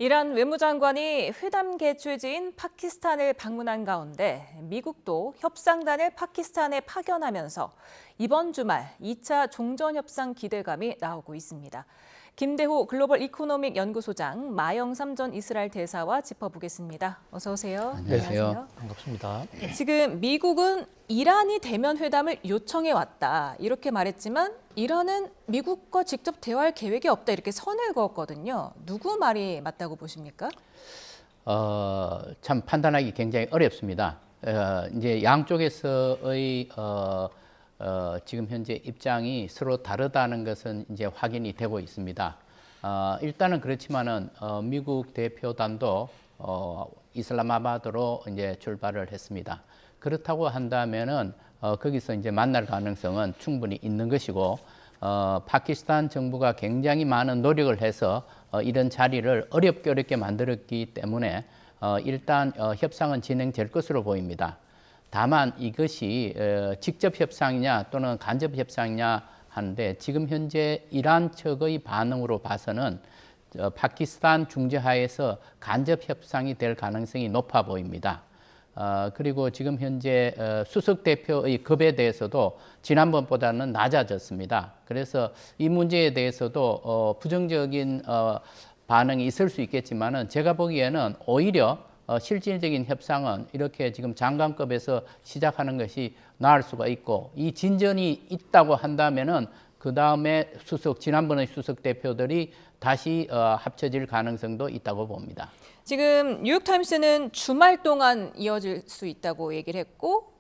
이란 외무장관이 회담 개최지인 파키스탄을 방문한 가운데 미국도 협상단을 파키스탄에 파견하면서 이번 주말 2차 종전협상 기대감이 나오고 있습니다. 김대호 글로벌 이코노믹 연구소장, 마영삼 전 이스라엘 대사와 짚어보겠습니다. 어서 오세요. 안녕하세요. 반갑습니다. 지금 미국은 이란이 대면 회담을 요청해 왔다 이렇게 말했지만 이란은 미국과 직접 대화할 계획이 없다 이렇게 선을 그었거든요. 누구 말이 맞다고 보십니까? 참 판단하기 굉장히 어렵습니다. 이제 양쪽에서의 지금 현재 입장이 서로 다르다는 것은 이제 확인이 되고 있습니다. 일단은 그렇지만은 미국 대표단도 이슬라마바드로 이제 출발을 했습니다. 그렇다고 한다면은 거기서 이제 만날 가능성은 충분히 있는 것이고, 파키스탄 정부가 굉장히 많은 노력을 해서 이런 자리를 어렵게 만들었기 때문에 일단 협상은 진행될 것으로 보입니다. 다만 이것이 직접 협상이냐 또는 간접 협상이냐 하는데, 지금 현재 이란 측의 반응으로 봐서는 파키스탄 중재하에서 간접 협상이 될 가능성이 높아 보입니다. 그리고 지금 현재 수석 대표의 급에 대해서도 지난번보다는 낮아졌습니다. 그래서 이 문제에 대해서도 부정적인 반응이 있을 수 있겠지만은, 제가 보기에는 오히려 실질적인 협상은 이렇게 지금 장관급에서 시작하는 것이 나을 수가 있고, 이 진전이 있다고 한다면은 그 다음에 지난번의 수석 대표들이 다시 합쳐질 가능성도 있다고 봅니다. 지금 뉴욕타임스는 주말 동안 이어질 수 있다고 얘기를 했고,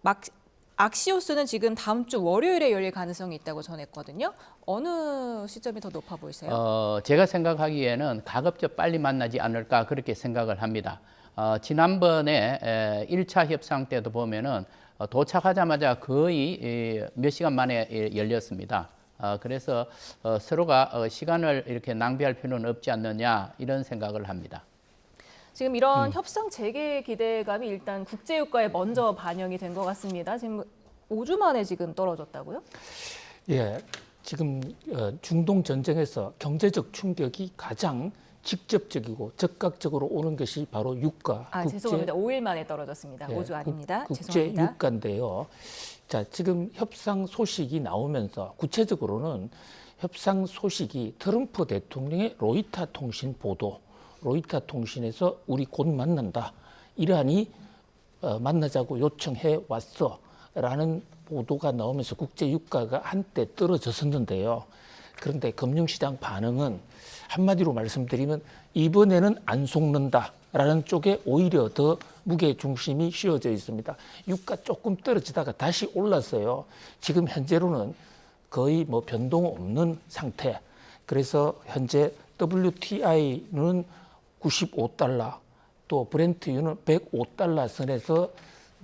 악시오스는 지금 다음 주 월요일에 열릴 가능성이 있다고 전했거든요. 어느 시점이 더 높아 보이세요? 제가 생각하기에는 가급적 빨리 만나지 않을까 그렇게 생각을 합니다. 지난번에 1차 협상 때도 보면은 도착하자마자 거의 몇 시간 만에 열렸습니다. 그래서 서로가 시간을 이렇게 낭비할 필요는 없지 않느냐 이런 생각을 합니다. 지금 이런 협상 재개 기대감이 일단 국제유가에 먼저 반영이 된 것 같습니다. 지금 5주 만에 지금 떨어졌다고요? 예, 지금 중동 전쟁에서 경제적 충격이 가장 직접적이고 즉각적으로 오는 것이 바로 유가. 죄송합니다. 5일 만에 떨어졌습니다. 예, 5주 아닙니다. 국제 죄송합니다. 유가인데요. 자, 지금 협상 소식이 나오면서 구체적으로는 협상 소식이 트럼프 대통령의 로이터 통신 보도, 로이터 통신에서 우리 곧 만난다, 이란이 만나자고 요청해 왔어 라는 보도가 나오면서 국제 유가가 한때 떨어졌었는데요. 그런데 금융시장 반응은 한마디로 말씀드리면 이번에는 안 속는다 라는 쪽에 오히려 더 무게 중심이 씌워져 있습니다. 유가 조금 떨어지다가 다시 올랐어요. 지금 현재로는 거의 뭐 변동 없는 상태. 그래서 현재 WTI는 95달러, 또 브렌트유는 105달러 선에서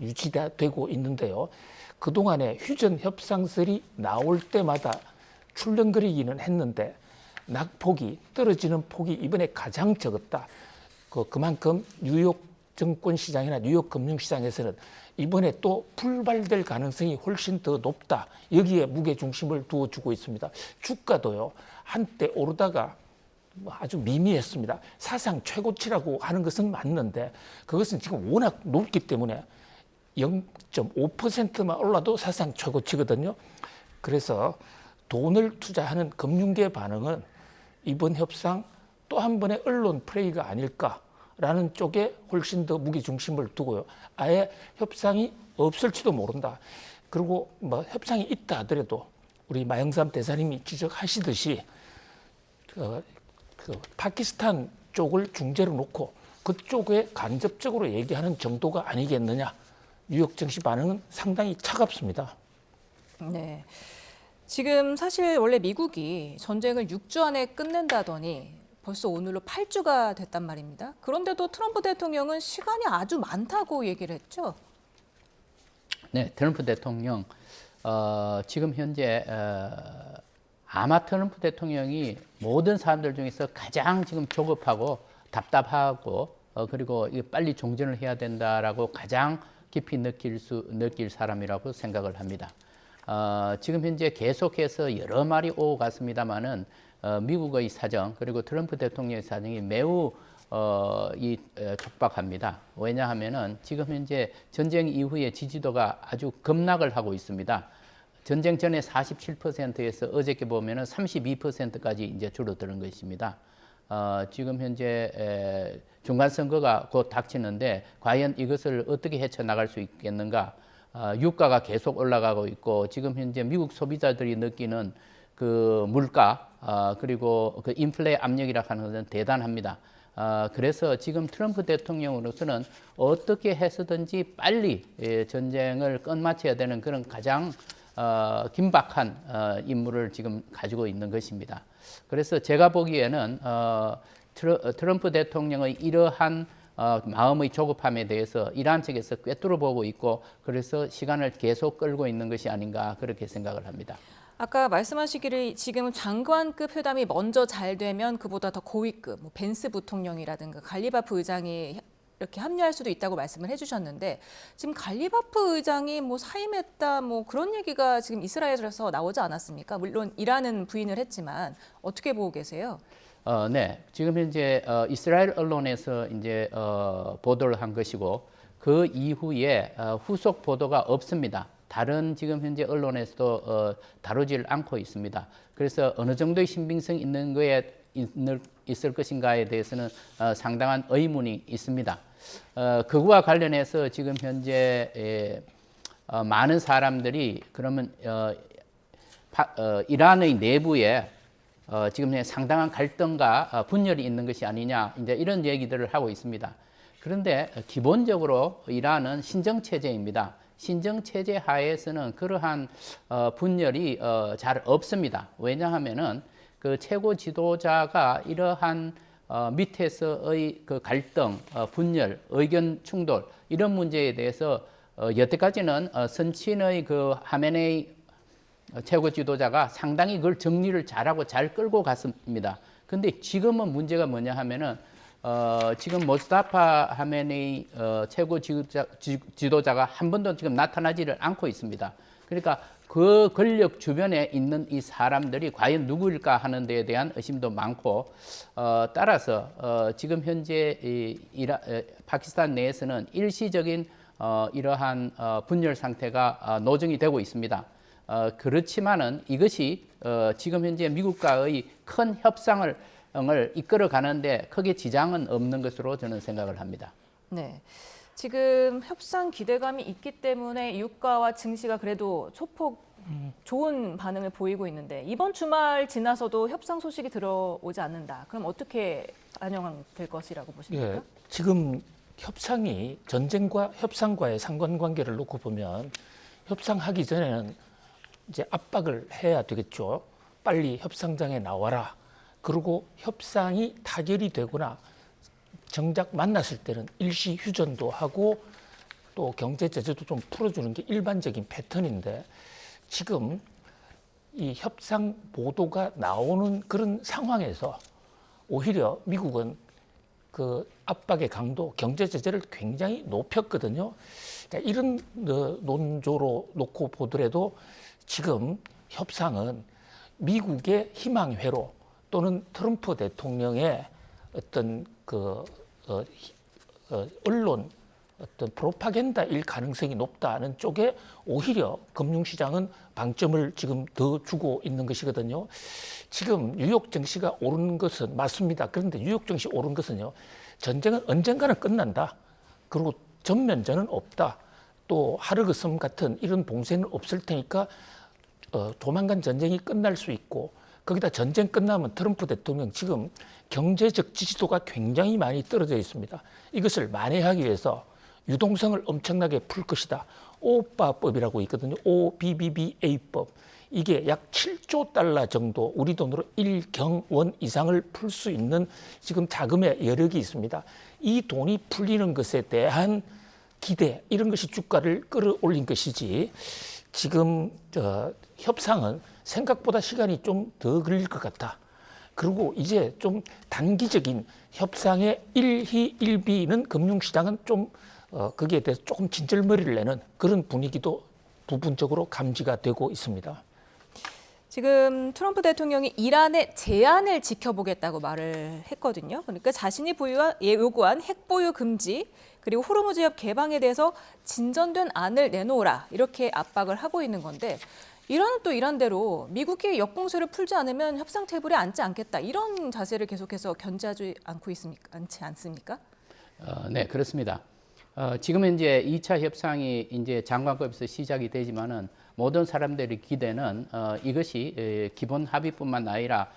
유지되고 있는데요. 그동안에 휴전 협상설이 나올 때마다 출렁거리기는 했는데 낙폭이, 떨어지는 폭이 이번에 가장 적었다. 그만큼 뉴욕 증권시장이나 뉴욕 금융시장에서는 이번에 또 불발될 가능성이 훨씬 더 높다. 여기에 무게중심을 두어주고 있습니다. 주가도요, 한때 오르다가 아주 미미했습니다. 사상 최고치라고 하는 것은 맞는데 그것은 지금 워낙 높기 때문에 0.5%만 올라도 사상 최고치거든요. 그래서 돈을 투자하는 금융계 반응은 이번 협상 또 한 번의 언론 플레이가 아닐까라는 쪽에 훨씬 더 무게중심을 두고요. 아예 협상이 없을지도 모른다. 그리고 뭐 협상이 있다 하더라도 우리 마영삼 대사님이 지적하시듯이 파키스탄 쪽을 중재로 놓고 그쪽에 간접적으로 얘기하는 정도가 아니겠느냐. 뉴욕 증시 반응은 상당히 차갑습니다. 네. 지금 사실 원래 미국이 전쟁을 6주 안에 끝낸다더니 벌써 오늘로 8주가 됐단 말입니다. 그런데도 트럼프 대통령은 시간이 아주 많다고 얘기를 했죠. 네, 트럼프 대통령 지금 현재 아마 트럼프 대통령이 모든 사람들 중에서 가장 지금 조급하고 답답하고 그리고 빨리 종전을 해야 된다라고 가장 깊이 느낄 사람이라고 생각을 합니다. 지금 현재 계속해서 여러 말이 오고 갔습니다만은 미국의 사정 그리고 트럼프 대통령의 사정이 매우 촉박합니다. 왜냐하면은 지금 현재 전쟁 이후에 지지도가 아주 급락을 하고 있습니다. 전쟁 전에 47%에서 어저께 보면은 32%까지 이제 줄어드는 것입니다. 지금 현재 중간 선거가 곧 닥치는데 과연 이것을 어떻게 헤쳐나갈 수 있겠는가? 유가가 계속 올라가고 있고 지금 현재 미국 소비자들이 느끼는 그 물가 그리고 그 인플레 압력이라 하는 것은 대단합니다. 그래서 지금 트럼프 대통령으로서는 어떻게 해서든지 빨리 전쟁을 끝마쳐야 되는 그런 가장 긴박한 임무를 지금 가지고 있는 것입니다. 그래서 제가 보기에는 트럼프 대통령의 이러한 마음의 조급함에 대해서 이란 측에서 꿰뚫어 보고 있고 그래서 시간을 계속 끌고 있는 것이 아닌가 그렇게 생각을 합니다. 아까 말씀하시기를 지금 장관급 회담이 먼저 잘 되면 그보다 더 고위급, 뭐 벤스 부통령이라든가 갈리바프 의장이 이렇게 합류할 수도 있다고 말씀을 해주셨는데 지금 갈리바프 의장이 뭐 사임했다 뭐 그런 얘기가 지금 이스라엘에서 나오지 않았습니까? 물론 이란은 부인을 했지만 어떻게 보고 계세요? 네, 지금 현재 이스라엘 언론에서 이제 보도를 한 것이고 그 이후에 후속 보도가 없습니다. 다른 지금 현재 언론에서도 다루질 않고 있습니다. 그래서 어느 정도의 신빙성 있는 거에 있을 것인가에 대해서는 상당한 의문이 있습니다. 그와 관련해서 지금 현재 많은 사람들이 그러면 이란의 내부에 지금 현재 상당한 갈등과 분열이 있는 것이 아니냐 이제 이런 얘기들을 하고 있습니다. 그런데 기본적으로 이란은 신정체제입니다. 신정체제 하에서는 그러한 분열이 잘 없습니다. 왜냐하면은 그 최고 지도자가 이러한 밑에서의 그 갈등, 분열, 의견 충돌 이런 문제에 대해서 여태까지는 선친의 그 하메네이 최고 지도자가 상당히 그걸 정리를 잘하고 잘 끌고 갔습니다. 근데 지금은 문제가 뭐냐 하면은 지금 모스타파 하메네이 최고 지도자가 한 번도 지금 나타나지를 않고 있습니다. 그러니까 그 권력 주변에 있는 이 사람들이 과연 누구일까 하는 데에 대한 의심도 많고 따라서 지금 현재 파키스탄 내에서는 일시적인 이러한 분열 상태가 노정이 되고 있습니다. 그렇지만은 이것이 지금 현재 미국과의 큰 협상을 이끌어 가는데 크게 지장은 없는 것으로 저는 생각을 합니다. 네. 지금 협상 기대감이 있기 때문에 유가와 증시가 그래도 소폭 좋은 반응을 보이고 있는데 이번 주말 지나서도 협상 소식이 들어오지 않는다. 그럼 어떻게 반영될 것이라고 보십니까? 예, 지금 협상이 전쟁과 협상과의 상관관계를 놓고 보면 협상하기 전에는 이제 압박을 해야 되겠죠. 빨리 협상장에 나와라. 그리고 협상이 타결이 되거나 정작 만났을 때는 일시 휴전도 하고 또 경제 제재도 좀 풀어주는 게 일반적인 패턴인데 지금 이 협상 보도가 나오는 그런 상황에서 오히려 미국은 그 압박의 강도, 경제 제재를 굉장히 높였거든요. 그러니까 이런 논조로 놓고 보더라도 지금 협상은 미국의 희망회로 또는 트럼프 대통령의 어떤 언론 어떤 프로파간다일 가능성이 높다는 쪽에 오히려 금융시장은 방점을 지금 더 주고 있는 것이거든요. 지금 뉴욕 증시가 오른 것은 맞습니다. 그런데 뉴욕 증시 오른 것은요. 전쟁은 언젠가는 끝난다. 그리고 전면전은 없다. 또 하르그섬 같은 이런 봉쇄는 없을 테니까 조만간 전쟁이 끝날 수 있고 거기다 전쟁 끝나면 트럼프 대통령 지금 경제적 지지도가 굉장히 많이 떨어져 있습니다. 이것을 만회하기 위해서 유동성을 엄청나게 풀 것이다. 오빠법이라고 있거든요. OBBBA법. 이게 약 7조 달러 정도 우리 돈으로 1경원 이상을 풀 수 있는 지금 자금의 여력이 있습니다. 이 돈이 풀리는 것에 대한 기대 이런 것이 주가를 끌어올린 것이지 지금 협상은 생각보다 시간이 좀 더 걸릴 것 같다. 그리고 이제 좀 단기적인 협상의 일희일비는 금융시장은 좀 거기에 대해서 조금 진절머리를 내는 그런 분위기도 부분적으로 감지가 되고 있습니다. 지금 트럼프 대통령이 이란의 제한을 지켜보겠다고 말을 했거든요. 그러니까 자신이 요구한 핵 보유 금지 그리고 호르무즈 해협 개방에 대해서 진전된 안을 내놓으라 이렇게 압박을 하고 있는 건데 이란은 또 이란대로 미국이 역공세를 풀지 않으면 협상 테이블에 앉지 않겠다 이런 자세를 계속해서 견제하지 않지 않습니까? 네, 그렇습니다. 지금은 이제 2차 협상이 이제 장관급에서 시작이 되지만은 모든 사람들의 기대는 이것이 기본 합의뿐만 아니라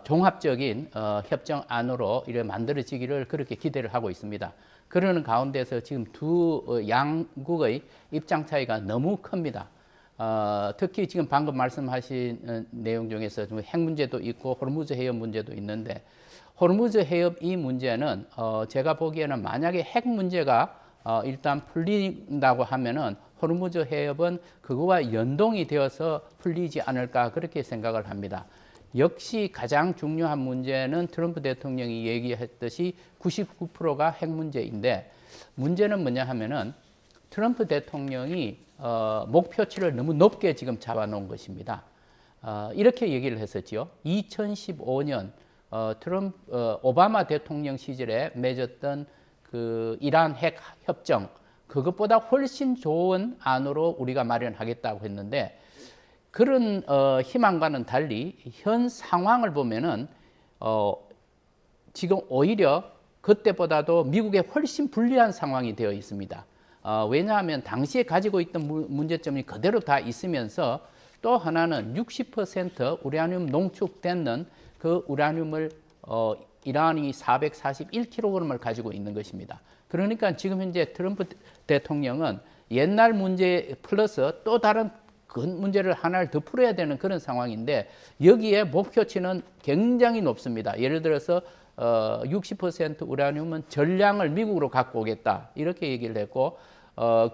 종합적인 협정안으로 이렇게 만들어지기를 그렇게 기대를 하고 있습니다. 그러는 가운데서 지금 두 양국의 입장 차이가 너무 큽니다. 특히 지금 방금 말씀하신 내용 중에서 핵 문제도 있고 호르무즈 해협 문제도 있는데 호르무즈 해협 이 문제는 제가 보기에는 만약에 핵 문제가 일단 풀린다고 하면은 호르무즈 해협은 그거와 연동이 되어서 풀리지 않을까 그렇게 생각을 합니다. 역시 가장 중요한 문제는 트럼프 대통령이 얘기했듯이 99%가 핵 문제인데 문제는 뭐냐 하면은 트럼프 대통령이 목표치를 너무 높게 지금 잡아놓은 것입니다. 이렇게 얘기를 했었지요. 2015년 오바마 대통령 시절에 맺었던 그 이란 핵 협정 그것보다 훨씬 좋은 안으로 우리가 마련하겠다고 했는데 그런 희망과는 달리 현 상황을 보면은 지금 오히려 그때보다도 미국에 훨씬 불리한 상황이 되어 있습니다. 왜냐하면 당시에 가지고 있던 문제점이 그대로 다 있으면서 또 하나는 60% 우라늄 농축되는 그 우라늄을 이란이 441kg을 가지고 있는 것입니다. 그러니까 지금 현재 트럼프 대통령은 옛날 문제 플러스 또 다른 큰 문제를 하나를 더 풀어야 되는 그런 상황인데 여기에 목표치는 굉장히 높습니다. 예를 들어서 60% 우라늄은 전량을 미국으로 갖고 오겠다 이렇게 얘기를 했고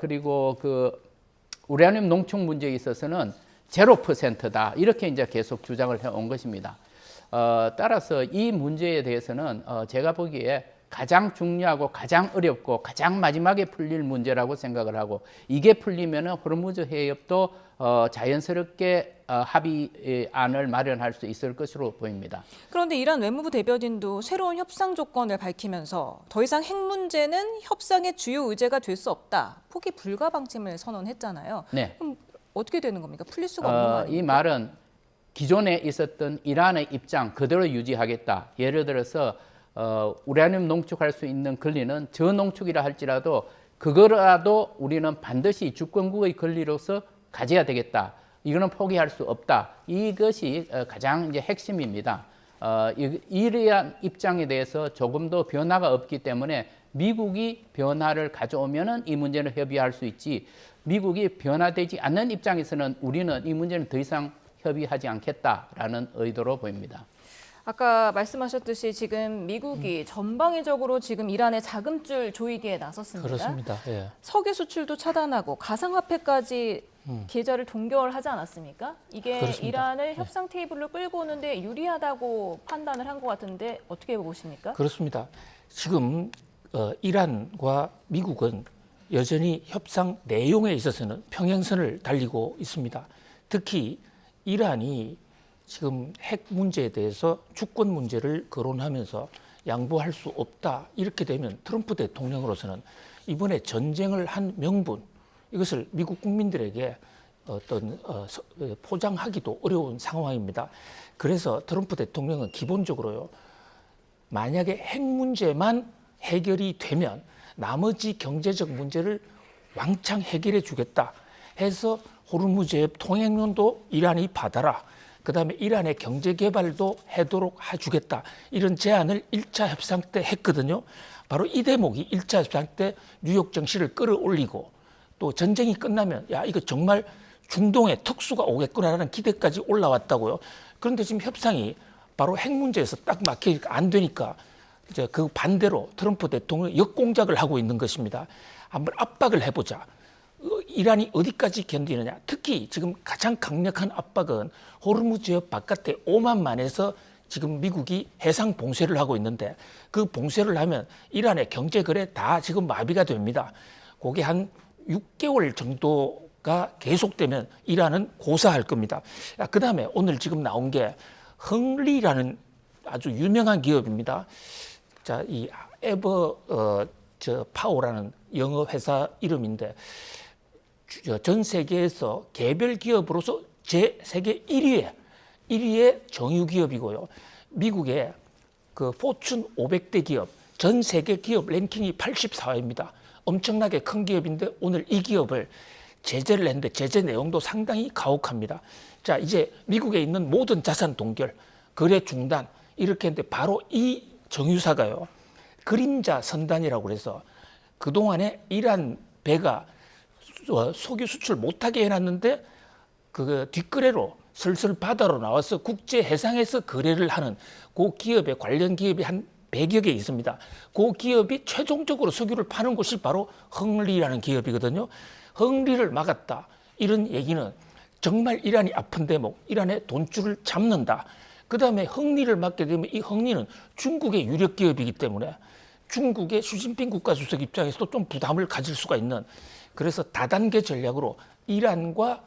그리고 그 우라늄 농축 문제에 있어서는 0%다 이렇게 이제 계속 주장을 해온 것입니다. 따라서 이 문제에 대해서는 제가 보기에 가장 중요하고 가장 어렵고 가장 마지막에 풀릴 문제라고 생각을 하고 이게 풀리면은 호르무즈 해협도 자연스럽게 합의안을 마련할 수 있을 것으로 보입니다. 그런데 이란 외무부 대변인도 새로운 협상 조건을 밝히면서 더 이상 핵 문제는 협상의 주요 의제가 될 수 없다. 포기 불가 방침을 선언했잖아요. 네. 그럼 어떻게 되는 겁니까? 풀릴 수가 없는 거 아닙니까? 이 말은 기존에 있었던 이란의 입장 그대로 유지하겠다. 예를 들어서 우라늄 농축할 수 있는 권리는 저농축이라 할지라도 그거라도 우리는 반드시 주권국의 권리로서 가져야 되겠다. 이거는 포기할 수 없다. 이것이 가장 이제 핵심입니다. 이러한 입장에 대해서 조금 더 변화가 없기 때문에 미국이 변화를 가져오면은 이 문제는 협의할 수 있지. 미국이 변화되지 않는 입장에서는 우리는 이 문제는 더 이상 협의하지 않겠다라는 의도로 보입니다. 아까 말씀하셨듯이 지금 미국이 전방위적으로 지금 이란의 자금줄 조이기에 나섰습니다. 그렇습니다. 예. 석유 수출도 차단하고 가상화폐까지 계좌를 동결하지 않았습니까? 이게 그렇습니다. 이란을 협상 테이블로 끌고 오는데 유리하다고 판단을 한 것 같은데 어떻게 보십니까? 그렇습니다. 지금 이란과 미국은 여전히 협상 내용에 있어서는 평행선을 달리고 있습니다. 특히 이란이 지금 핵 문제에 대해서 주권 문제를 거론하면서 양보할 수 없다. 이렇게 되면 트럼프 대통령으로서는 이번에 전쟁을 한 명분, 이것을 미국 국민들에게 포장하기도 어려운 상황입니다. 그래서 트럼프 대통령은 기본적으로요, 만약에 핵 문제만 해결이 되면 나머지 경제적 문제를 왕창 해결해 주겠다 해서 호르무즈 해협 통행료도 이란이 받아라. 그다음에 이란의 경제 개발도 하도록 해주겠다. 이런 제안을 1차 협상 때 했거든요. 바로 이 대목이 1차 협상 때 뉴욕 정시를 끌어올리고 또 전쟁이 끝나면 야 이거 정말 중동에 특수가 오겠구나라는 기대까지 올라왔다고요. 그런데 지금 협상이 바로 핵 문제에서 딱 막히니까 안 되니까 이제 그 반대로 트럼프 대통령이 역공작을 하고 있는 것입니다. 한번 압박을 해보자. 이란이 어디까지 견디느냐. 특히 지금 가장 강력한 압박은 호르무즈 해협 바깥에 오만만에서 지금 미국이 해상 봉쇄를 하고 있는데 그 봉쇄를 하면 이란의 경제 거래 다 지금 마비가 됩니다. 그게 한 6개월 정도가 가 계속되면 이란은 고사할 겁니다. 그 다음에 오늘 지금 나온 게 흥리라는 아주 유명한 기업입니다. 자, 이 파워라는 영어 회사 이름인데 전 세계에서 개별 기업으로서 세계 1위의 정유 기업이고요. 미국의 그 포춘 500대 기업, 전 세계 기업 랭킹이 84위입니다. 엄청나게 큰 기업인데 오늘 이 기업을 제재를 했는데 제재 내용도 상당히 가혹합니다. 자, 이제 미국에 있는 모든 자산 동결, 거래 중단 이렇게 했는데 바로 이 정유사가요. 그림자 선단이라고 그래서 그동안에 이란 배가 석유 수출 못하게 해놨는데 그 뒷거래로 슬슬 바다로 나와서 국제 해상에서 거래를 하는 그 기업의 관련 기업이 한 100여 개 있습니다. 그 기업이 최종적으로 석유를 파는 곳이 바로 흥리라는 기업이거든요. 흥리를 막았다. 이런 얘기는 정말 이란이 아픈 대목, 이란의 돈줄을 잡는다. 그 다음에 흥리를 막게 되면 이 흥리는 중국의 유력 기업이기 때문에 중국의 시진핑 국가주석 입장에서도 좀 부담을 가질 수가 있는, 그래서 다단계 전략으로 이란과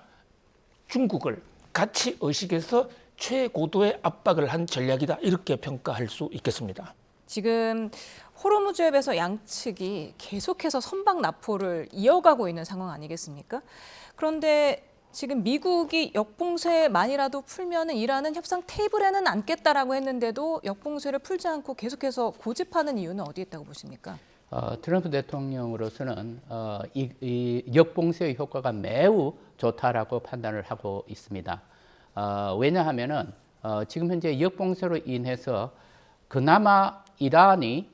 중국을 같이 의식해서 최고도의 압박을 한 전략이다. 이렇게 평가할 수 있겠습니다. 지금 호르무즈해협에서 양측이 계속해서 선박 납포를 이어가고 있는 상황 아니겠습니까? 그런데 지금 미국이 역봉쇄만이라도 풀면은 이란은 협상 테이블에는 앉겠다라고 했는데도 역봉쇄를 풀지 않고 계속해서 고집하는 이유는 어디에 있다고 보십니까? 트럼프 대통령으로서는 이 역봉쇄의 효과가 매우 좋다라고 판단을 하고 있습니다. 왜냐하면은 지금 현재 역봉쇄로 인해서 그나마 이란이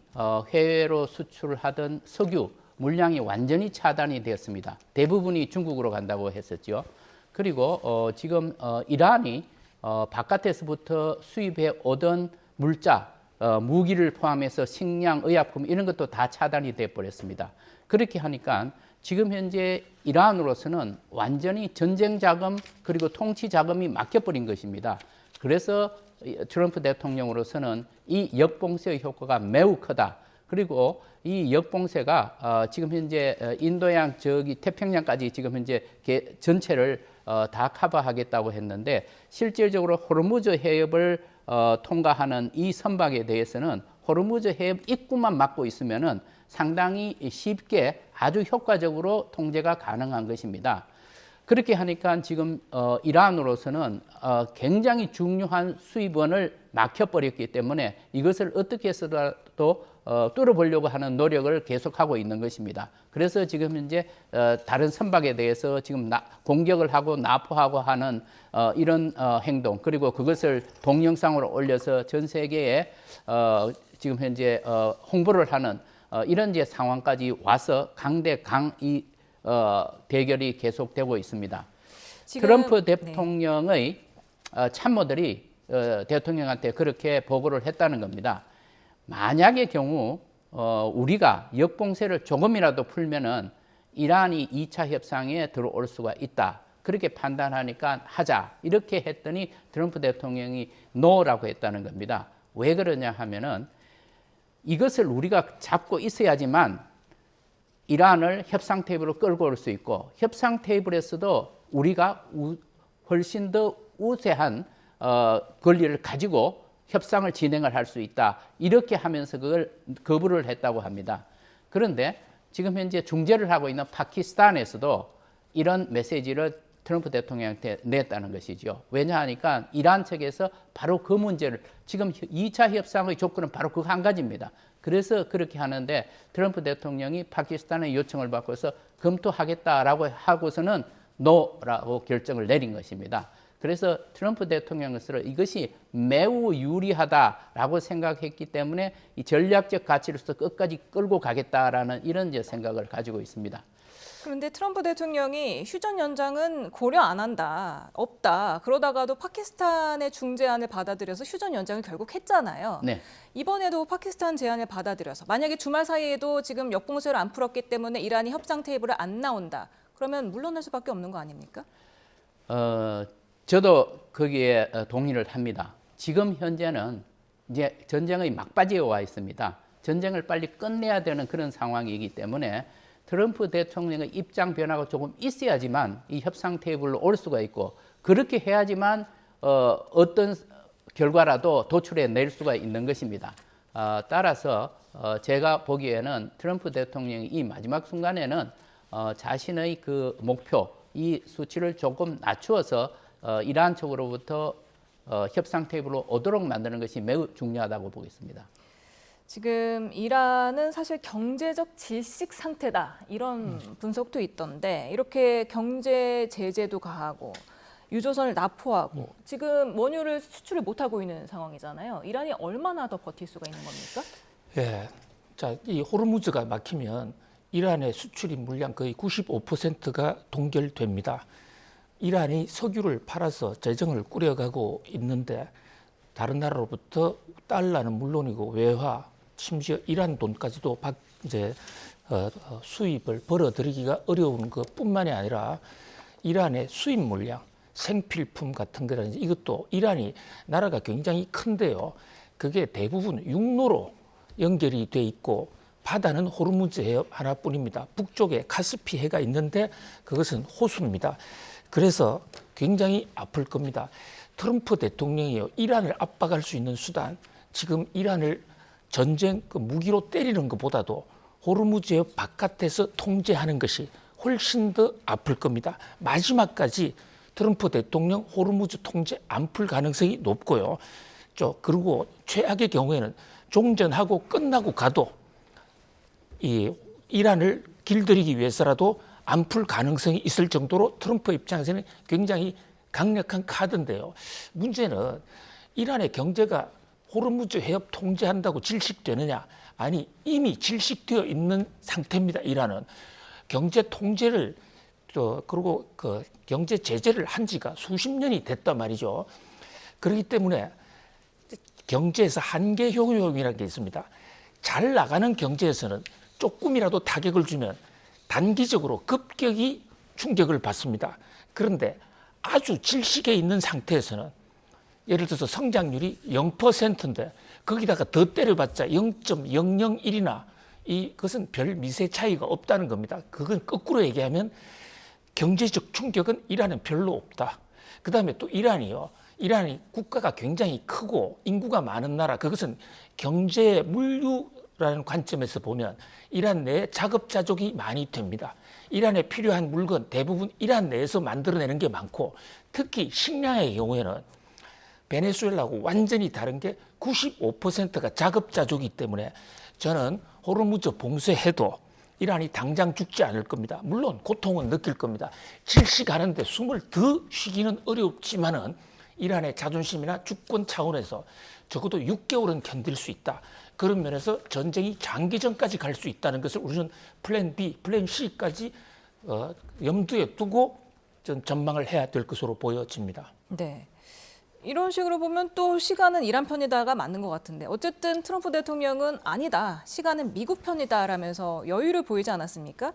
해외로 수출하던 석유 물량이 완전히 차단이 되었습니다. 대부분이 중국으로 간다고 했었죠. 그리고 지금 이란이 바깥에서부터 수입해 오던 물자, 무기를 포함해서 식량, 의약품 이런 것도 다 차단이 돼 버렸습니다. 그렇게 하니까 지금 현재 이란으로서는 완전히 전쟁 자금 그리고 통치 자금이 막혀버린 것입니다. 그래서 트럼프 대통령으로서는 이 역봉쇄의 효과가 매우 크다. 그리고 이 역봉쇄가 지금 현재 인도양 저기 태평양까지 지금 현재 전체를 다 커버하겠다고 했는데 실질적으로 호르무즈 해협을 통과하는 이 선박에 대해서는 호르무즈 해협 입구만 막고 있으면은 상당히 쉽게 아주 효과적으로 통제가 가능한 것입니다. 그렇게 하니까 지금 이란으로서는 굉장히 중요한 수입원을 막혀버렸기 때문에 이것을 어떻게 해서라도 뚫어보려고 하는 노력을 계속하고 있는 것입니다. 그래서 지금 현재 다른 선박에 대해서 지금 공격을 하고 납포하고 하는 이런 행동, 그리고 그것을 동영상으로 올려서 전 세계에 지금 현재 홍보를 하는 이런 이제 상황까지 와서 강대강 이 대결이 계속되고 있습니다. 트럼프 대통령의 참모들이 대통령한테 그렇게 보고를 했다는 겁니다. 만약의 경우 우리가 역봉쇄를 조금이라도 풀면은 이란이 2차 협상에 들어올 수가 있다. 그렇게 판단하니까 하자. 이렇게 했더니 트럼프 대통령이 노라고 했다는 겁니다. 왜 그러냐 하면은 이것을 우리가 잡고 있어야지만 이란을 협상 테이블로 끌고 올 수 있고 협상 테이블에서도 우리가 훨씬 더 우세한 권리를 가지고 협상을 진행을 할 수 있다. 이렇게 하면서 그걸 거부를 했다고 합니다. 그런데 지금 현재 중재를 하고 있는 파키스탄에서도 이런 메시지를 트럼프 대통령한테 냈다는 것이죠. 왜냐하니까 이란 측에서 바로 그 문제를 지금 2차 협상의 조건은 바로 그 한 가지입니다. 그래서 그렇게 하는데 트럼프 대통령이 파키스탄의 요청을 받고서 검토하겠다라고 하고서는 노라고 결정을 내린 것입니다. 그래서 트럼프 대통령으로서 이것이 매우 유리하다라고 생각했기 때문에 이 전략적 가치로서 끝까지 끌고 가겠다라는 이런 이제 생각을 가지고 있습니다. 그런데 트럼프 대통령이 휴전 연장은 고려 안 한다, 없다. 그러다가도 파키스탄의 중재안을 받아들여서 휴전 연장을 결국 했잖아요. 네. 이번에도 파키스탄 제안을 받아들여서 만약에 주말 사이에도 지금 역봉쇄를 안 풀었기 때문에 이란이 협상 테이블에 안 나온다. 그러면 물러날 수밖에 없는 거 아닙니까? 저도 거기에 동의를 합니다. 지금 현재는 이제 전쟁의 막바지에 와 있습니다. 전쟁을 빨리 끝내야 되는 그런 상황이기 때문에 트럼프 대통령의 입장 변화가 조금 있어야지만 이 협상 테이블로 올 수가 있고 그렇게 해야지만 어떤 결과라도 도출해 낼 수가 있는 것입니다. 따라서 제가 보기에는 트럼프 대통령이 이 마지막 순간에는 자신의 그 목표, 이 수치를 조금 낮추어서 이란 측으로부터 협상 테이블로 오도록 만드는 것이 매우 중요하다고 보겠습니다. 지금 이란은 사실 경제적 질식 상태다 이런 분석도 있던데 이렇게 경제 제재도 가하고 유조선을 납포하고 지금 원유를 수출을 못하고 있는 상황이잖아요. 이란이 얼마나 더 버틸 수가 있는 겁니까? 예. 자, 이 호르무즈가 막히면 이란의 수출입 물량 거의 95%가 동결됩니다. 이란이 석유를 팔아서 재정을 꾸려가고 있는데 다른 나라로부터 달러는 물론이고 외화, 심지어 이란 돈까지도 수입을 벌어들이기가 어려운 것뿐만이 아니라 이란의 수입 물량, 생필품 같은 거라든지 이것도 이란이 나라가 굉장히 큰데요. 그게 대부분 육로로 연결이 돼 있고 바다는 호르무즈 해협 하나뿐입니다. 북쪽에 카스피 해가 있는데 그것은 호수입니다. 그래서 굉장히 아플 겁니다. 트럼프 대통령이요, 이란을 압박할 수 있는 수단, 지금 이란을 전쟁 무기로 때리는 것보다도 호르무즈 해협 바깥에서 통제하는 것이 훨씬 더 아플 겁니다. 마지막까지 트럼프 대통령 호르무즈 통제 안 풀 가능성이 높고요. 그리고 최악의 경우에는 종전하고 끝나고 가도 이 이란을 길들이기 위해서라도 안 풀 가능성이 있을 정도로 트럼프 입장에서는 굉장히 강력한 카드인데요. 문제는 이란의 경제가 호르무즈 해협 통제한다고 질식되느냐? 아니, 이미 질식되어 있는 상태입니다. 이란은 경제 통제를 그리고 그 경제 제재를 한 지가 수십 년이 됐단 말이죠. 그렇기 때문에 경제에서 한계 효용이라는 게 있습니다. 잘 나가는 경제에서는 조금이라도 타격을 주면 단기적으로 급격히 충격을 받습니다. 그런데 아주 질식에 있는 상태에서는 예를 들어서 성장률이 0%인데 거기다가 더 때려봤자 0.001이나 이것은 별 미세 차이가 없다는 겁니다. 그건 거꾸로 얘기하면 경제적 충격은 이란은 별로 없다. 그 다음에 또 이란이 국가가 굉장히 크고 인구가 많은 나라, 그것은 경제 물류라는 관점에서 보면 이란 내에 자급자족이 많이 됩니다. 이란에 필요한 물건 대부분 이란 내에서 만들어내는 게 많고 특히 식량의 경우에는 베네수엘라하고 완전히 다른 게 95%가 자급자족이기 때문에 저는 호르무즈 봉쇄해도 이란이 당장 죽지 않을 겁니다. 물론 고통은 느낄 겁니다. 질식하는데 숨을 더 쉬기는 어렵지만은 이란의 자존심이나 주권 차원에서 적어도 6개월은 견딜 수 있다. 그런 면에서 전쟁이 장기전까지 갈 수 있다는 것을 우리는 플랜 B, 플랜 C까지 염두에 두고 전망을 해야 될 것으로 보여집니다. 네. 이런 식으로 보면 또 시간은 이란 편이다가 맞는 것 같은데 어쨌든 트럼프 대통령은 아니다, 시간은 미국 편이다라면서 여유를 보이지 않았습니까?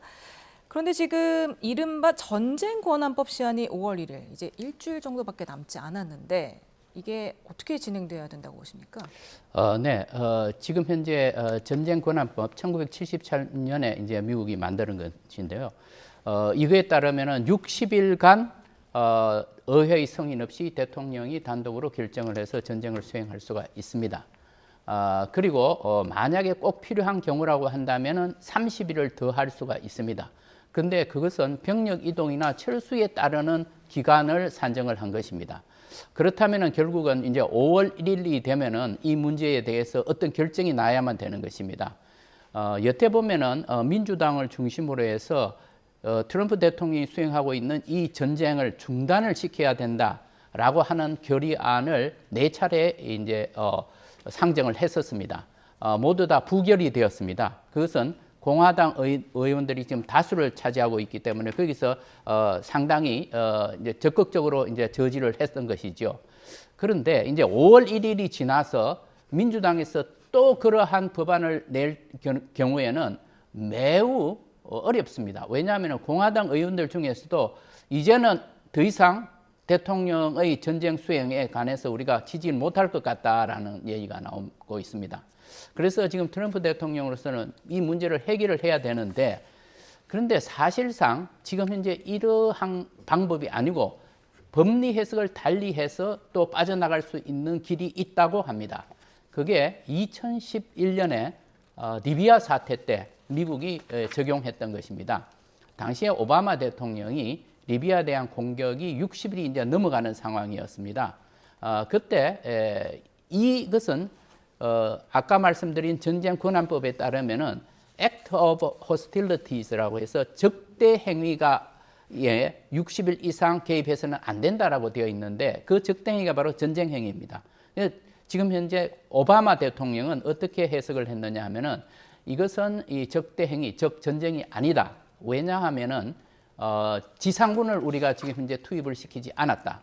그런데 지금 이른바 전쟁권한법 시한이 5월 1일, 이제 일주일 정도밖에 남지 않았는데 이게 어떻게 진행돼야 된다고 보십니까? 네, 지금 현재 전쟁권한법 1977년에 이제 미국이 만드는 것인데요. 이거에 따르면은 60일간 의회의 승인 없이 대통령이 단독으로 결정을 해서 전쟁을 수행할 수가 있습니다. 그리고 만약에 꼭 필요한 경우라고 한다면은 30일을 더 할 수가 있습니다. 근데 그것은 병력 이동이나 철수에 따르는 기간을 산정을 한 것입니다. 그렇다면은 결국은 이제 5월 1일이 되면은 이 문제에 대해서 어떤 결정이 나야만 되는 것입니다. 여태 보면은 민주당을 중심으로 해서 트럼프 대통령이 수행하고 있는 이 전쟁을 중단을 시켜야 된다라고 하는 결의안을 4차례 이제 상정을 했었습니다. 모두 다 부결이 되었습니다. 그것은 공화당 의원들이 지금 다수를 차지하고 있기 때문에 거기서 상당히 이제 적극적으로 이제 저지를 했던 것이죠. 그런데 이제 5월 1일이 지나서 민주당에서 또 그러한 법안을 낼 경우에는 매우 어렵습니다. 왜냐하면 공화당 의원들 중에서도 이제는 더 이상 대통령의 전쟁 수행에 관해서 우리가 지지를 못할 것 같다라는 얘기가 나오고 있습니다. 그래서 지금 트럼프 대통령으로서는 이 문제를 해결을 해야 되는데 그런데 사실상 지금 현재 이러한 방법이 아니고 법리 해석을 달리해서 또 빠져나갈 수 있는 길이 있다고 합니다. 그게 2011년에 리비아 사태 때 미국이 적용했던 것입니다. 당시에 오바마 대통령이 리비아에 대한 공격이 60일이 이제 넘어가는 상황이었습니다. 그때 이것은 아까 말씀드린 전쟁 권한법에 따르면은 Act of Hostilities라고 해서 적대 행위가 60일 이상 개입해서는 안 된다라고 되어 있는데 그 적대 행위가 바로 전쟁 행위입니다. 지금 현재 오바마 대통령은 어떻게 해석을 했느냐 하면은 이것은 이 적대 행위, 즉 전쟁이 아니다. 왜냐하면은 지상군을 우리가 지금 현재 투입을 시키지 않았다.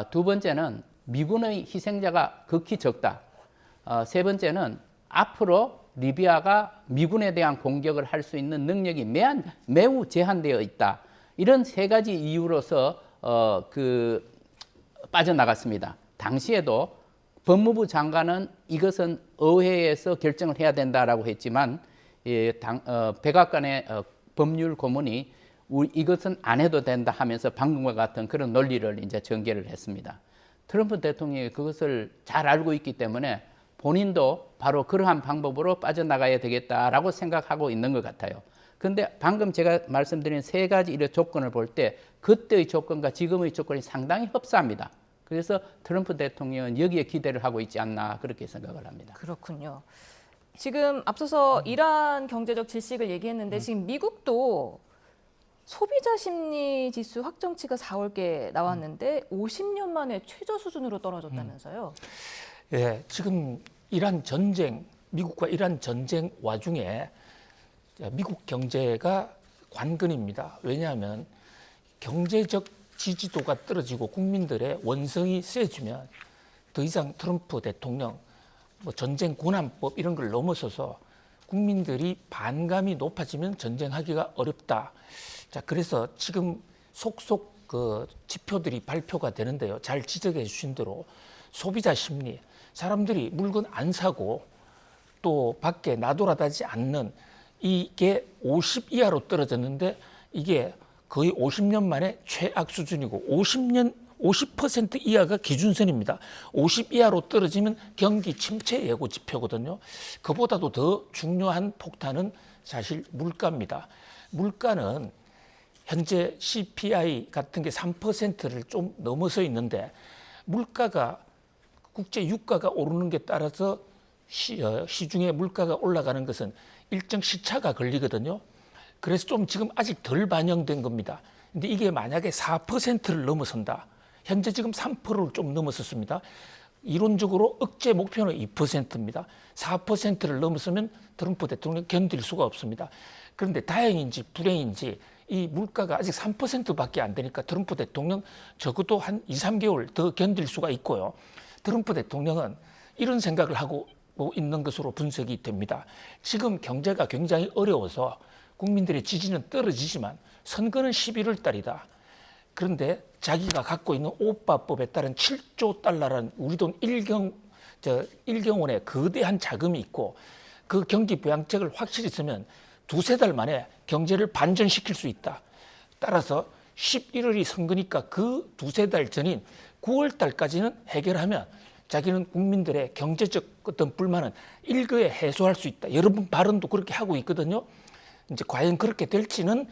두 번째는 미군의 희생자가 극히 적다. 세 번째는 앞으로 리비아가 미군에 대한 공격을 할 수 있는 능력이 매우 제한되어 있다. 이런 세 가지 이유로서 빠져나갔습니다. 당시에도 법무부 장관은 이것은 의회에서 결정을 해야 된다라고 했지만 백악관의 법률 고문이 이것은 안 해도 된다 하면서 방금과 같은 그런 논리를 이제 전개를 했습니다. 트럼프 대통령이 그것을 잘 알고 있기 때문에 본인도 바로 그러한 방법으로 빠져나가야 되겠다라고 생각하고 있는 것 같아요. 그런데 방금 제가 말씀드린 세 가지 이런 조건을 볼 때 그때의 조건과 지금의 조건이 상당히 흡사합니다. 그래서 트럼프 대통령은 여기에 기대를 하고 있지 않나 그렇게 생각을 합니다. 그렇군요. 지금 앞서서 이란 경제적 질식을 얘기했는데 지금 미국도 소비자 심리 지수 확정치가 4월께 나왔는데 50년 만에 최저 수준으로 떨어졌다면서요. 예, 지금 이란 전쟁, 미국과 이란 전쟁 와중에 미국 경제가 관건입니다. 왜냐하면 경제적 지지도가 떨어지고 국민들의 원성이 세지면 더 이상 트럼프 대통령, 전쟁 권한법 이런 걸 넘어서서 국민들이 반감이 높아지면 전쟁하기가 어렵다. 자, 그래서 지금 속속 그 지표들이 발표가 되는데요. 잘 지적해 주신 대로 소비자 심리, 사람들이 물건 안 사고 또 밖에 나돌아다니지 않는 이게 50 이하로 떨어졌는데 이게 거의 50년 만에 최악 수준이고 50% 이하가 기준선입니다. 50 이하로 떨어지면 경기 침체 예고 지표거든요. 그보다도 더 중요한 폭탄은 사실 물가입니다. 물가는 현재 CPI 같은 게 3%를 좀 넘어서 있는데 물가가 국제 유가가 오르는 게 따라서 시중에 물가가 올라가는 것은 일정 시차가 걸리거든요. 그래서 좀 지금 아직 덜 반영된 겁니다. 근데 이게 만약에 4%를 넘어선다. 현재 지금 3%를 좀 넘어섰습니다. 이론적으로 억제 목표는 2%입니다. 4%를 넘어서면 트럼프 대통령 견딜 수가 없습니다. 그런데 다행인지 불행인지 이 물가가 아직 3%밖에 안 되니까 트럼프 대통령 적어도 한 2, 3개월 더 견딜 수가 있고요. 트럼프 대통령은 이런 생각을 하고 있는 것으로 분석이 됩니다. 지금 경제가 굉장히 어려워서 국민들의 지지는 떨어지지만 선거는 11월 달이다. 그런데 자기가 갖고 있는 오빠법에 따른 7조 달러라는 우리 돈 1경원의 거대한 자금이 있고 그 경기 부양책을 확실히 쓰면 두세 달 만에 경제를 반전시킬 수 있다. 따라서 11월이 선거니까 그 두세 달 전인 9월 달까지는 해결하면 자기는 국민들의 경제적 어떤 불만은 일거에 해소할 수 있다. 여러분 발언도 그렇게 하고 있거든요. 이제 과연 그렇게 될지는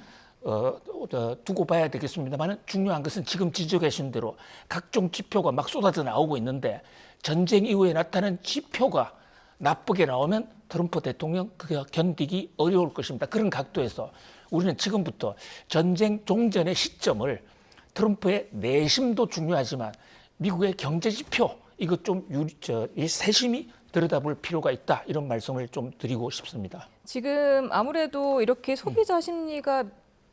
두고 봐야 되겠습니다만 중요한 것은 지금 지적해 주신 대로 각종 지표가 막 쏟아져 나오고 있는데 전쟁 이후에 나타난 지표가 나쁘게 나오면 트럼프 대통령 그게 견디기 어려울 것입니다. 그런 각도에서 우리는 지금부터 전쟁 종전의 시점을 트럼프의 내심도 중요하지만 미국의 경제 지표 이것 좀 세심히 들여다볼 필요가 있다. 이런 말씀을 좀 드리고 싶습니다. 지금 아무래도 이렇게 소비자 심리가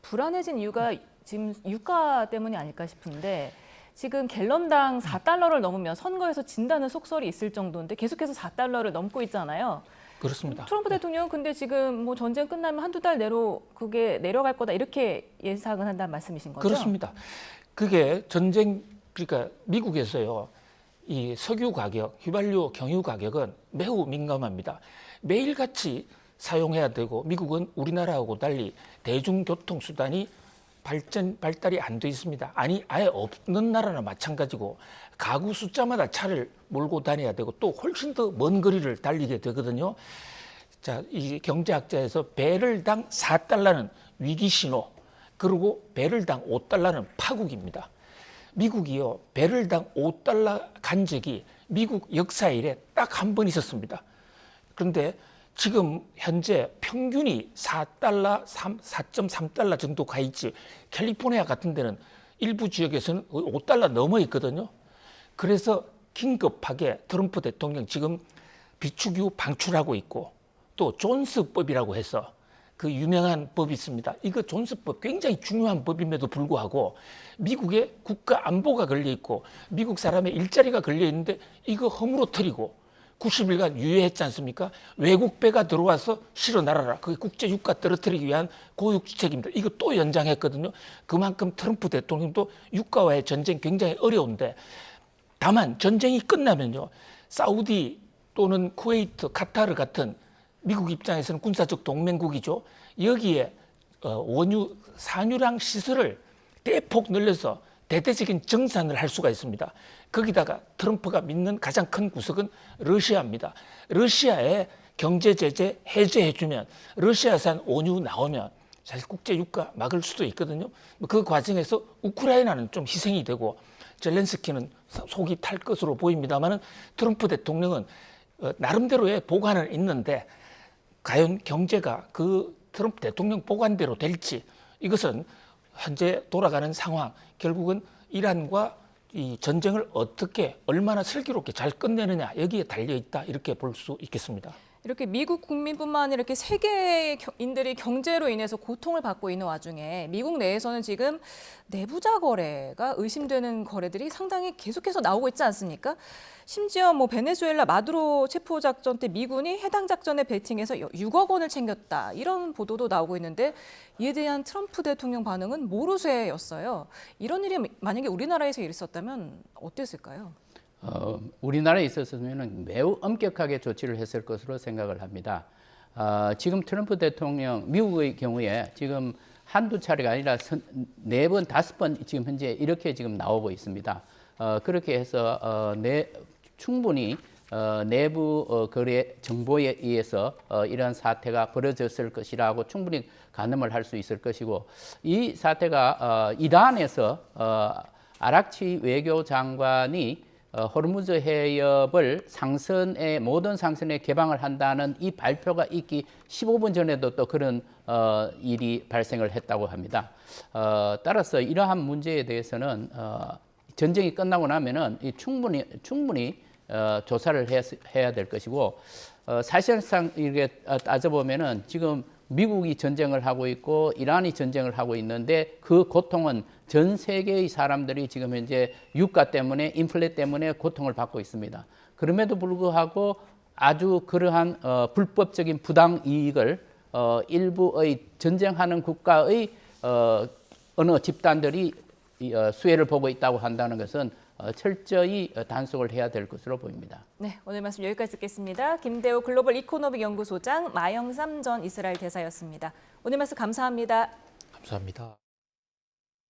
불안해진 이유가 지금 유가 때문이 아닐까 싶은데 지금 갤런당 4달러를 넘으면 선거에서 진다는 속설이 있을 정도인데 계속해서 4달러를 넘고 있잖아요. 그렇습니다. 트럼프 대통령은 근데 지금 뭐 전쟁 끝나면 한두 달 내로 그게 내려갈 거다 이렇게 예상을 한다는 말씀이신 거죠? 그렇습니다. 그게 전쟁 그러니까 미국에서요. 이 석유 가격, 휘발유, 경유 가격은 매우 민감합니다. 매일같이 사용해야 되고 미국은 우리나라하고 달리 대중교통 수단이 발달이 안 돼 있습니다. 아니 아예 없는 나라나 마찬가지고 가구 숫자마다 차를 몰고 다녀야 되고 또 훨씬 더 먼 거리를 달리게 되거든요. 자, 이 경제학자에서 배럴당 4달러는 위기 신호, 그리고 배럴당 5달러는 파국입니다. 미국이요, 배럴당 5달러 간 적이 미국 역사 이래 딱 한 번 있었습니다. 그런데 지금 현재 평균이 4달러, 4.3달러 정도 가 있지, 캘리포니아 같은 데는 일부 지역에서는 5달러 넘어 있거든요. 그래서 긴급하게 트럼프 대통령 지금 비축유 방출하고 있고, 또 존스법이라고 해서 그 유명한 법이 있습니다. 이거 존스법 굉장히 중요한 법임에도 불구하고 미국의 국가 안보가 걸려 있고 미국 사람의 일자리가 걸려 있는데 이거 허물어뜨리고 90일간 유예했지 않습니까? 외국 배가 들어와서 실어 날아라. 그게 국제 유가 떨어뜨리기 위한 고육지책입니다. 이거 또 연장했거든요. 그만큼 트럼프 대통령도 유가와의 전쟁 굉장히 어려운데, 다만 전쟁이 끝나면요, 사우디 또는 쿠웨이트, 카타르 같은 미국 입장에서는 군사적 동맹국이죠. 여기에 원유, 산유랑 시설을 대폭 늘려서 대대적인 정산을 할 수가 있습니다. 거기다가 트럼프가 믿는 가장 큰 구석은 러시아입니다. 러시아에 경제 제재 해제해주면, 러시아산 원유 나오면 사실 국제 유가 막을 수도 있거든요. 그 과정에서 우크라이나는 좀 희생이 되고 젤렌스키는 속이 탈 것으로 보입니다만, 트럼프 대통령은 나름대로의 보관은 있는데 과연 경제가 그 트럼프 대통령 보관대로 될지, 이것은 현재 돌아가는 상황, 결국은 이란과 이 전쟁을 어떻게 얼마나 슬기롭게 잘 끝내느냐, 여기에 달려 있다, 이렇게 볼 수 있겠습니다. 이렇게 미국 국민뿐만 아니라 이렇게 세계인들이 경제로 인해서 고통을 받고 있는 와중에 미국 내에서는 지금 내부자 거래가 의심되는 거래들이 상당히 계속해서 나오고 있지 않습니까? 심지어 뭐 베네수엘라 마두로 체포 작전 때 미군이 해당 작전에 베팅해서 6억 원을 챙겼다, 이런 보도도 나오고 있는데 이에 대한 트럼프 대통령 반응은 모르쇠였어요. 이런 일이 만약에 우리나라에서 있었다면 어땠을까요? 우리나라에 있었으면 매우 엄격하게 조치를 했을 것으로 생각을 합니다. 지금 트럼프 대통령, 미국의 경우에 지금 한두 차례가 아니라 4번, 5번 지금 현재 이렇게 지금 나오고 있습니다. 그렇게 해서 충분히 내부 거래 정보에 의해서 이러한 사태가 벌어졌을 것이라고 충분히 가늠을 할 수 있을 것이고, 이 사태가 이란에서 아락치 외교장관이 호르무즈 해협을 모든 상선에 개방을 한다는 이 발표가 있기 15분 전에도 또 그런 일이 발생을 했다고 합니다. 따라서 이러한 문제에 대해서는 전쟁이 끝나고 나면은 충분히 조사를 해야 될 것이고, 사실상 이렇게 따져보면은 지금 미국이 전쟁을 하고 있고 이란이 전쟁을 하고 있는데 그 고통은 전 세계의 사람들이 지금 현재 유가 때문에, 인플레 때문에 고통을 받고 있습니다. 그럼에도 불구하고 아주 그러한 불법적인 부당 이익을 일부의 전쟁하는 국가의 어느 집단들이 수혜를 보고 있다고 한다는 것은 철저히 단속을 해야 될 것으로 보입니다. 네, 오늘 말씀 여기까지 듣겠습니다. 김대호 글로벌 이코노믹 연구소장, 마영삼 전 이스라엘 대사였습니다. 오늘 말씀 감사합니다. 감사합니다.